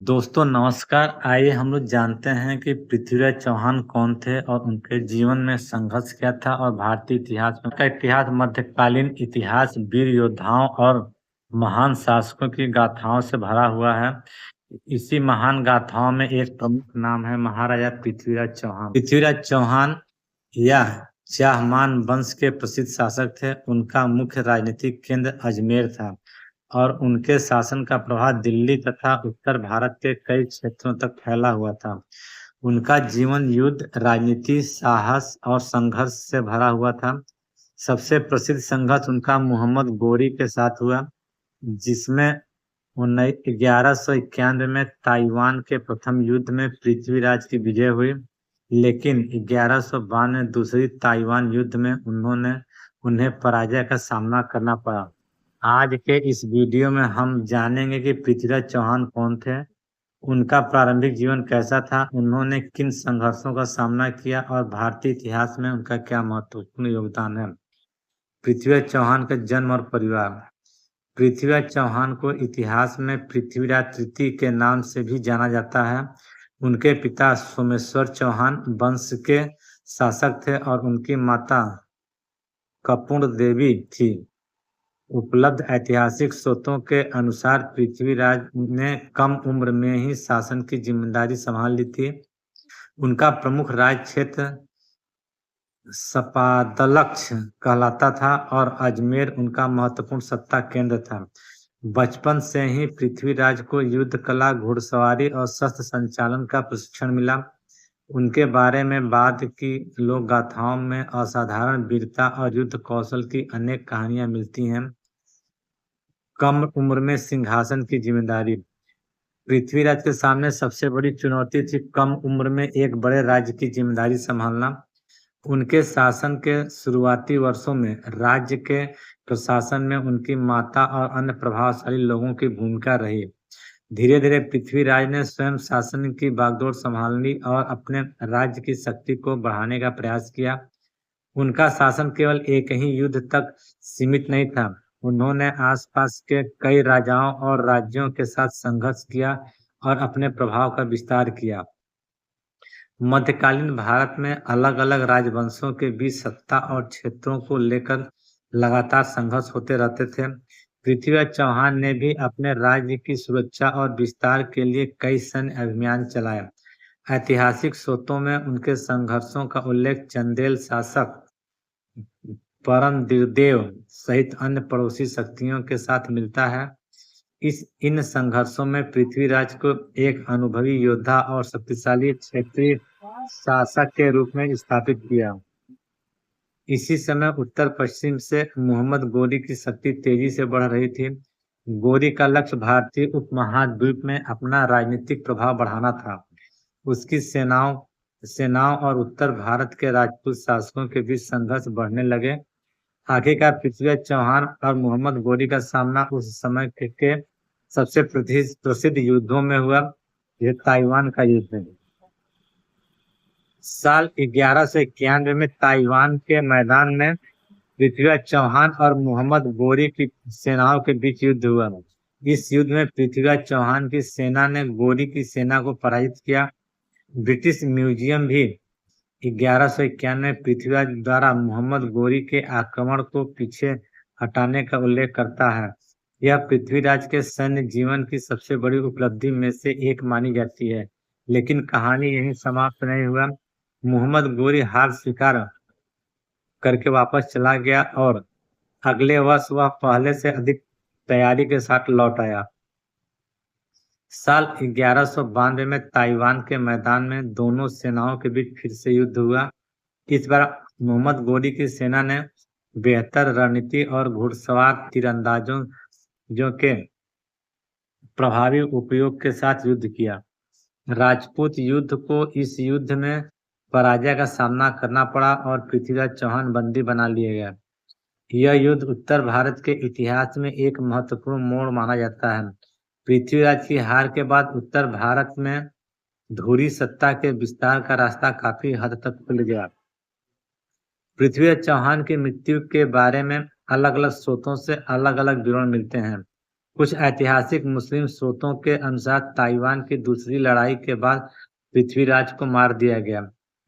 दोस्तों नमस्कार। आइए हम लोग जानते हैं कि पृथ्वीराज चौहान कौन थे और उनके जीवन में संघर्ष क्या था और भारतीय इतिहास में का इतिहास मध्यकालीन इतिहास वीर योद्धाओं और महान शासकों की गाथाओं से भरा हुआ है। इसी महान गाथाओं में एक प्रमुख नाम है महाराजा पृथ्वीराज चौहान। पृथ्वीराज चौहान यह चाहमान वंश के प्रसिद्ध शासक थे। उनका मुख्य राजनीतिक केंद्र अजमेर था और उनके शासन का प्रभाव दिल्ली तथा उत्तर भारत के कई क्षेत्रों तक फैला हुआ था। उनका जीवन युद्ध, राजनीति, साहस और संघर्ष से भरा हुआ था। सबसे प्रसिद्ध संघर्ष उनका मोहम्मद गोरी के साथ हुआ, जिसमें 1191 में ताइवान के प्रथम युद्ध में पृथ्वीराज की विजय हुई। लेकिन 1192 दूसरी ताइवान युद्ध में उन्हें पराजय का सामना करना पड़ा। आज के इस वीडियो में हम जानेंगे कि पृथ्वीराज चौहान कौन थे, उनका प्रारंभिक जीवन कैसा था, उन्होंने किन संघर्षों का सामना किया और भारतीय इतिहास में उनका क्या महत्वपूर्ण योगदान है। पृथ्वीराज चौहान का जन्म और परिवार। पृथ्वीराज चौहान को इतिहास में पृथ्वीराज तृतीय के नाम से भी जाना जाता है। उनके पिता सोमेश्वर चौहान वंश के शासक थे और उनकी माता कपूर्ण देवी थी। उपलब्ध ऐतिहासिक स्रोतों के अनुसार पृथ्वीराज ने कम उम्र में ही शासन की जिम्मेदारी संभाल ली थी। उनका प्रमुख राज्य क्षेत्र सपादलक्ष कहलाता था और अजमेर उनका महत्वपूर्ण सत्ता केंद्र था। बचपन से ही पृथ्वीराज को युद्ध कला, घुड़सवारी और शस्त्र संचालन का प्रशिक्षण मिला। उनके बारे में बाद की लोक गाथाओं में असाधारण वीरता और युद्ध कौशल की अनेक कहानियां मिलती हैं। कम उम्र में सिंहासन की जिम्मेदारी। पृथ्वीराज के सामने सबसे बड़ी चुनौती थी कम उम्र में एक बड़े राज्य की जिम्मेदारी संभालना। उनके शासन के शुरुआती वर्षों में राज्य के प्रशासन में उनकी माता और अन्य प्रभावशाली लोगों की भूमिका रही। धीरे धीरे पृथ्वीराज ने स्वयं शासन की बागडोर संभालनी और अपने राज्य की शक्ति को बढ़ाने का प्रयास किया। उनका शासन केवल एक ही युद्ध तक सीमित नहीं था। उन्होंने आसपास के कई राजाओं और राज्यों के साथ संघर्ष किया और अपने प्रभाव का विस्तार किया। मध्यकालीन भारत में अलग अलग राजवंशों के बीच सत्ता और क्षेत्रों को लेकर लगातार संघर्ष होते रहते थे। पृथ्वीराज चौहान ने भी अपने राज्य की सुरक्षा और विस्तार के लिए कई सैन्य अभियान चलाए। ऐतिहासिक स्रोतों में उनके संघर्षों का उल्लेख चंदेल शासक परमदेव सहित अन्य पड़ोसी शक्तियों के साथ मिलता है। इन संघर्षों में पृथ्वीराज को एक अनुभवी योद्धा और शक्तिशाली क्षेत्रीय शासक के रूप में स्थापित किया। इसी समय उत्तर पश्चिम से मोहम्मद गोरी की शक्ति तेजी से बढ़ रही थी। गोरी का लक्ष्य भारतीय उपमहाद्वीप में अपना राजनीतिक प्रभाव बढ़ाना था। उसकी सेनाओं और उत्तर भारत के राजपूत शासकों के बीच संघर्ष बढ़ने लगे। आखिरकार पृथ्वीराज चौहान और मोहम्मद गोरी का सामना उस समय के सबसे प्रसिद्ध युद्धों में हुआ। यह ताइवान का युद्ध है। साल 1191 में ताइवान के मैदान में पृथ्वीराज चौहान और मोहम्मद गोरी की सेनाओं के बीच युद्ध हुआ। इस युद्ध में पृथ्वीराज चौहान की सेना ने गोरी की सेना को पराजित किया। ब्रिटिश म्यूजियम भी 1191 में पृथ्वीराज द्वारा मोहम्मद गोरी के आक्रमण को पीछे हटाने का उल्लेख करता है। यह पृथ्वीराज के सैन्य जीवन की सबसे बड़ी उपलब्धि में से एक मानी जाती है। लेकिन कहानी यहीं समाप्त नहीं हुआ। मोहम्मद गोरी हार स्वीकार करके वापस चला गया और अगले वर्ष वह पहले से अधिक तैयारी के साथ लौट आया। साल 1192 में ताइवान के मैदान में दोनों सेनाओं के बीच फिर से युद्ध हुआ। इस बार मोहम्मद गोरी की सेना ने बेहतर रणनीति और घुड़सवार तीरंदाजों के प्रभावी उपयोग के साथ युद्ध किया। राजपूत युद्ध को इस युद्ध में पराजय का सामना करना पड़ा और पृथ्वीराज चौहान बंदी बना लिए गए। यह युद्ध उत्तर भारत के इतिहास में एक महत्वपूर्ण मोड़ माना जाता है। पृथ्वीराज की हार के बाद उत्तर भारत में धुरी सत्ता के विस्तार का रास्ता काफी हद तक खुल गया। पृथ्वीराज चौहान की मृत्यु के बारे में अलग अलग स्रोतों से अलग अलग विवरण मिलते हैं। कुछ ऐतिहासिक मुस्लिम स्रोतों के अनुसार ताइवान की दूसरी लड़ाई के बाद पृथ्वीराज को मार दिया गया।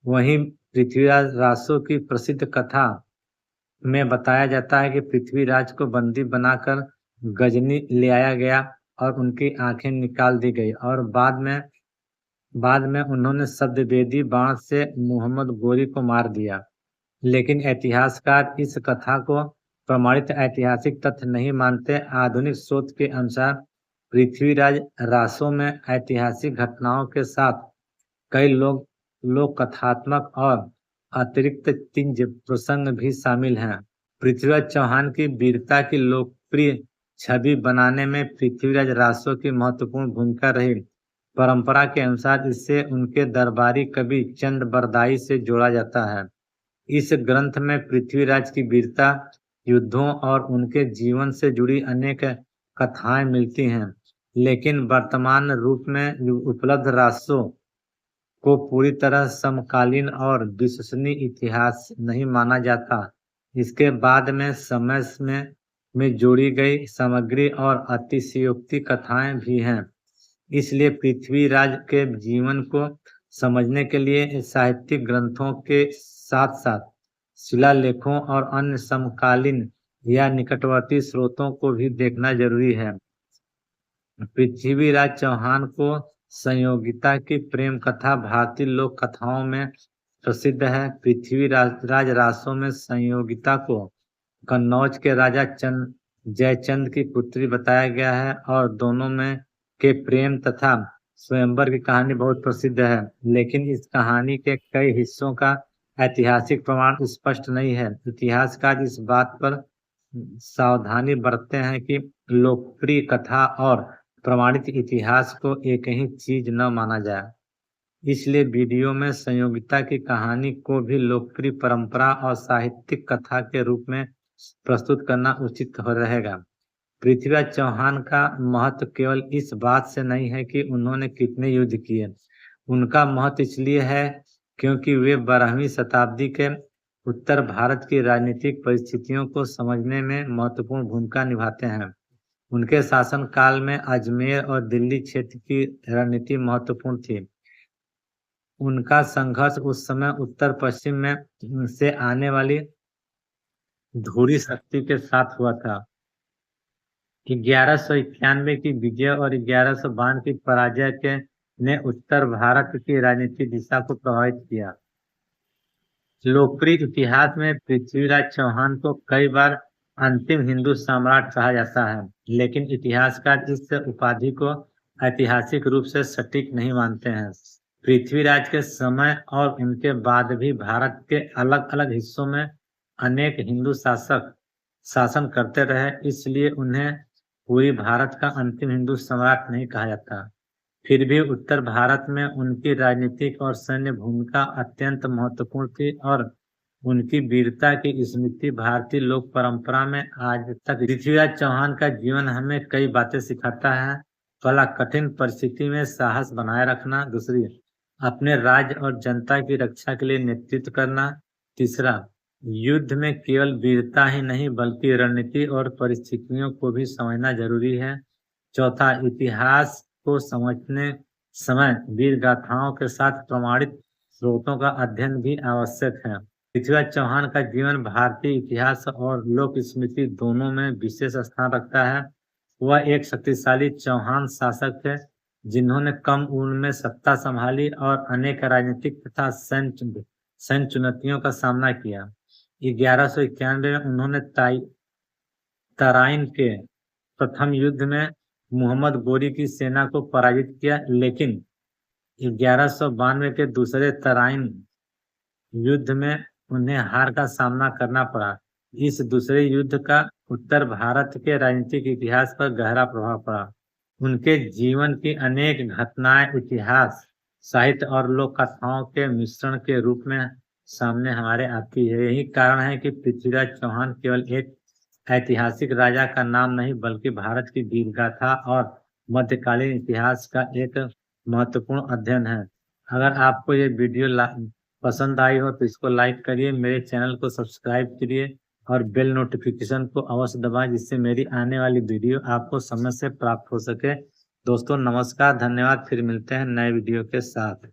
वहीं पृथ्वीराज रासो की प्रसिद्ध कथा में बताया जाता है कि पृथ्वीराज को बंदी बनाकर गजनी ले आया गया और उनकी आंखें निकाल दी गई और बाद में उन्होंने शब्दवेदी बाण से मोहम्मद गोरी को मार दिया। लेकिन इतिहासकार इस कथा को प्रमाणित ऐतिहासिक तथ्य नहीं मानते। आधुनिक स्रोत के अनुसार पृथ्वीराज रासो में ऐतिहासिक घटनाओं के साथ कई लोक कथात्मक और अतिरिक्त तिंज प्रसंग भी शामिल हैं। पृथ्वीराज चौहान की वीरता की लोकप्रिय छवि बनाने में पृथ्वीराज रासो की महत्वपूर्ण भूमिका रही। परंपरा के अनुसार इसे उनके दरबारी कवि चंद बरदाई से जोड़ा जाता है। इस ग्रंथ में पृथ्वीराज की वीरता, युद्धों और उनके जीवन से जुड़ी अनेक कथाएं मिलती हैं, लेकिन वर्तमान रूप में उपलब्ध रासो को पूरी तरह समकालीन और विश्वसनीय इतिहास नहीं माना जाता। इसके बाद में समय में जोड़ी गई सामग्री और अतिशयोक्ति कथाएं भी हैं। इसलिए पृथ्वीराज के जीवन को समझने के लिए साहित्यिक ग्रंथों के साथ साथ शिलालेखों और अन्य समकालीन या निकटवर्ती स्रोतों को भी देखना जरूरी है। पृथ्वीराज चौहान को संयोगिता की प्रेम कथा भारतीय लोक कथाओं में प्रसिद्ध है। पृथ्वीराज रासो में संयोगिता को कन्नौज के राजा जयचंद की पुत्री बताया गया है और दोनों में के प्रेम तथा स्वयंवर की कहानी बहुत प्रसिद्ध है। लेकिन इस कहानी के कई हिस्सों का ऐतिहासिक प्रमाण स्पष्ट नहीं है। इतिहासकार इस बात पर सावधानी बरतते हैं कि लोकप्रिय कथा और प्रमाणित इतिहास को एक ही चीज न माना जाए। इसलिए वीडियो में संयोगिता की कहानी को भी लोकप्रिय परंपरा और साहित्यिक कथा के रूप में प्रस्तुत करना उचित हो रहेगा। पृथ्वीराज चौहान का महत्व केवल इस बात से नहीं है कि उन्होंने कितने युद्ध किए। उनका महत्व इसलिए है क्योंकि वे 12वीं शताब्दी के उत्तर भारत की राजनीतिक परिस्थितियों को समझने में महत्वपूर्ण भूमिका निभाते हैं। उनके शासनकाल में अजमेर और दिल्ली क्षेत्र की रणनीति महत्वपूर्ण थी। उनका संघर्ष उस समय उत्तर पश्चिम में से आने वाली धुरी शक्ति के साथ हुआ था। 1191 की विजय और 1152 की पराजय ने उत्तर भारत की राजनीतिक दिशा को प्रभावित किया। लोकप्रिय इतिहास में पृथ्वीराज चौहान को कई बार अंतिम हिंदू सम्राट कहा जाता है, लेकिन इतिहासकार इस उपाधि को ऐतिहासिक रूप से सटीक नहीं मानते हैं। पृथ्वीराज के समय और उनके बाद भी भारत के अलग अलग हिस्सों में अनेक हिंदू शासक शासन करते रहे, इसलिए उन्हें पूरी भारत का अंतिम हिंदू सम्राट नहीं कहा जाता। फिर भी उत्तर भारत में उनकी राजनीतिक और सैन्य भूमिका अत्यंत महत्वपूर्ण थी और उनकी वीरता की स्मृति भारतीय लोक परंपरा में आज तक। पृथ्वीराज चौहान का जीवन हमें कई बातें सिखाता है। पहला, कठिन परिस्थिति में साहस बनाए रखना। दूसरी, अपने राज्य और जनता की रक्षा के लिए नेतृत्व करना। तीसरा, युद्ध में केवल वीरता ही नहीं बल्कि रणनीति और परिस्थितियों को भी समझना जरूरी है। चौथा, इतिहास को समझने समय वीर गाथाओं के साथ प्रमाणित स्रोतों का अध्ययन भी आवश्यक है। पृथ्वीराज चौहान का जीवन भारतीय इतिहास और लोक स्मृति दोनों में विशेष स्थान रखता है। वह एक शक्तिशाली चौहान शासक थे जिन्होंने कम उम्र में सत्ता संभाली और अनेक राजनीतिक तथा सैन्य चुनौतियों का सामना किया। 1191 में उन्होंने तराइन के प्रथम युद्ध में मोहम्मद गोरी की सेना को पराजित किया, लेकिन 1192 के दूसरे तराइन युद्ध में उन्हें हार का सामना करना पड़ा। इस दूसरे युद्ध का उत्तर भारत के राजनीतिक इतिहास पर गहरा प्रभाव पड़ा। उनके जीवन की अनेक घटनाएं इतिहास, साहित्य और लोक कथाओं के मिश्रण के रूप में सामने हमारे आती है। यही कारण है कि पृथ्वीराज चौहान केवल एक ऐतिहासिक राजा का नाम नहीं बल्कि भारत की वीर गाथा और मध्यकालीन इतिहास का एक महत्वपूर्ण अध्ययन है। अगर आपको ये वीडियो पसंद आई हो तो इसको लाइक करिए, मेरे चैनल को सब्सक्राइब करिए और बेल नोटिफिकेशन को अवश्य दबाएं, जिससे मेरी आने वाली वीडियो आपको समय से प्राप्त हो सके। दोस्तों नमस्कार, धन्यवाद। फिर मिलते हैं नए वीडियो के साथ।